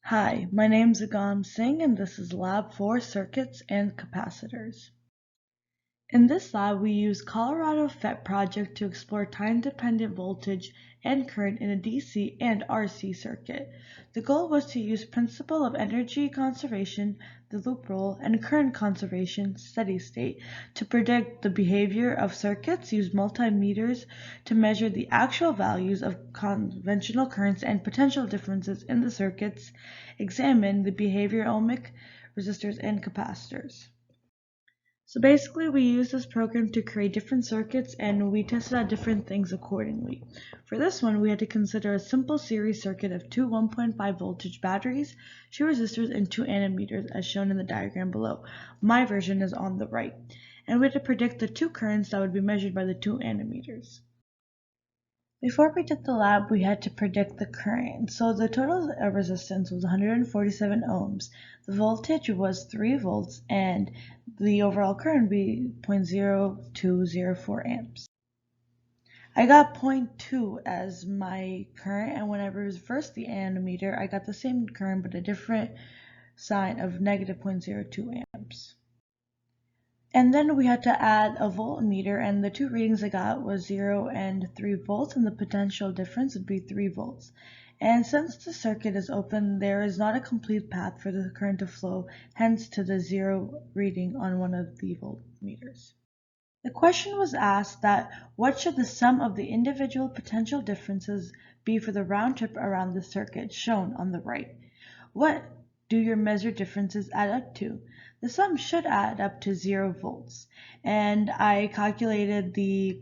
Hi, my name is Agam Singh and this is Lab 4 Circuits and Capacitors. In this lab, we use Colorado PHYS project to explore time-dependent voltage and current in a DC and RC circuit. The goal was to use principle of energy conservation, the loop rule, and current conservation, steady state, to predict the behavior of circuits, use multimeters to measure the actual values of conventional currents and potential differences in the circuits, examine the behavior of ohmic resistors and capacitors. So basically we use this program to create different circuits and we tested out different things accordingly. For this one, we had to consider a simple series circuit of two 1.5 voltage batteries, two resistors, and 2 ammeters as shown in the diagram below. My version is on the right. And we had to predict the two currents that would be measured by the 2 ammeters. Before we did the lab, we had to predict the current. So the total resistance was 147 ohms. The voltage was 3 volts and the overall current would be 0.0204 amps. I got 0.2 as my current, and when I reversed the ammeter, I got the same current but a different sign of negative 0.02 amps. And then we had to add a voltmeter, and the two readings I got was 0 and 3 volts, and the potential difference would be 3 volts. And since the circuit is open, there is not a complete path for the current to flow, hence to the 0 reading on one of the voltmeters. The question was asked that what should the sum of the individual potential differences be for the round trip around the circuit, shown on the right. What do your measured differences add up to? The sum should add up to 0 volts. And I calculated the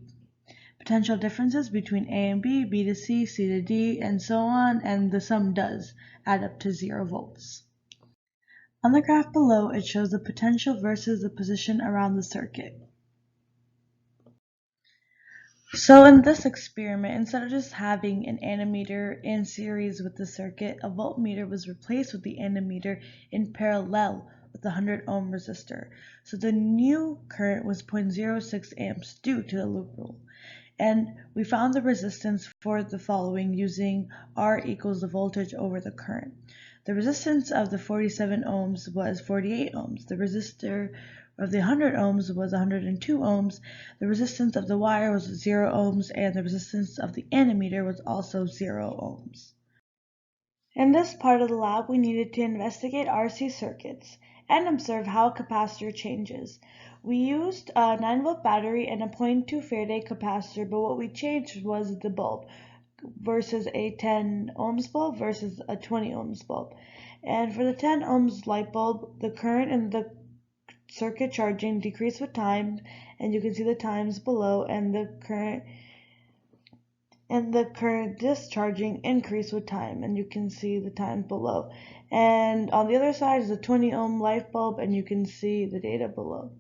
potential differences between A and B, B to C, C to D, and so on, and the sum does add up to 0 volts. On the graph below, it shows the potential versus the position around the circuit. So in this experiment, instead of just having an ammeter in series with the circuit, a voltmeter was replaced with the ammeter in parallel with the 100 ohm resistor. So the new current was 0.06 amps due to the loop rule. And we found the resistance for the following using R equals the voltage over the current. The resistance of the 47 ohms was 48 ohms. The resistor of the 100 ohms was 102 ohms. The resistance of the wire was 0 ohms, and the resistance of the ammeter was also 0 ohms. In this part of the lab, we needed to investigate RC circuits and observe how a capacitor changes. We used a 9-volt battery and a 0.2 Faraday capacitor, but what we changed was the bulb versus a 10 ohms bulb versus a 20 ohms bulb. And for the 10 ohms light bulb, the current in the circuit charging decreased with time, and you can see the times below, and the current discharging increased with time, and you can see the time below. And on the other side is a 20 ohm light bulb, and you can see the data below.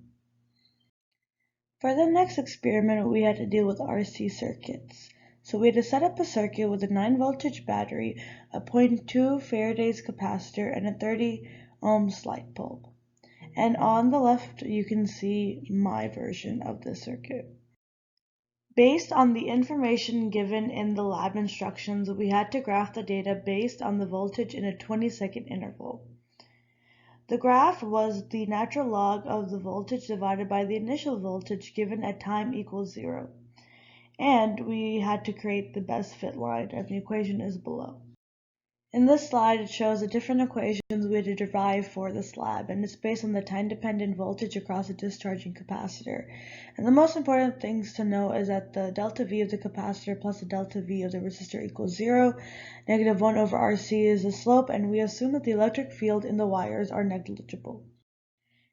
For the next experiment, we had to deal with RC circuits. So we had to set up a circuit with a 9 voltage battery, a 0.2 Faraday's capacitor, and a 30 ohms light bulb. And on the left, you can see my version of the circuit. Based on the information given in the lab instructions, we had to graph the data based on the voltage in a 20-second interval. The graph was the natural log of the voltage divided by the initial voltage given at time equals 0. And we had to create the best fit line, and the equation is below. In this slide, it shows the different equations we had to derive for this lab, and it's based on the time-dependent voltage across a discharging capacitor. And the most important things to know is that the delta V of the capacitor plus the delta V of the resistor equals 0. Negative 1 over RC is the slope, and we assume that the electric field in the wires are negligible.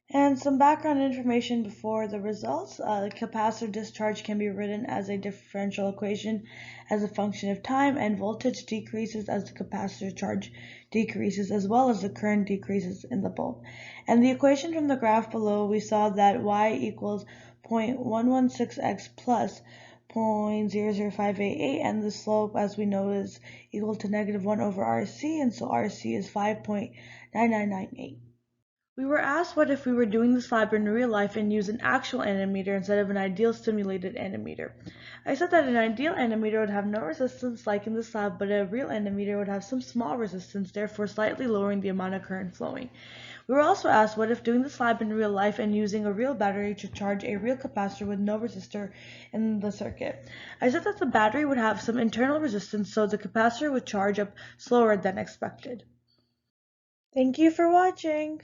And some background information before the results. Capacitor discharge can be written as a differential equation as a function of time, and voltage decreases as the capacitor charge decreases, as well as the current decreases in the bulb. And the equation from the graph below, we saw that y equals 0.116x plus 0.00588, and the slope, as we know, is equal to negative 1 over RC, and so RC is 5.9998. We were asked what if we were doing this lab in real life and use an actual ammeter instead of an ideal simulated ammeter. I said that an ideal ammeter would have no resistance like in this lab, but a real ammeter would have some small resistance, therefore slightly lowering the amount of current flowing. We were also asked what if doing this lab in real life and using a real battery to charge a real capacitor with no resistor in the circuit. I said that the battery would have some internal resistance, so the capacitor would charge up slower than expected. Thank you for watching.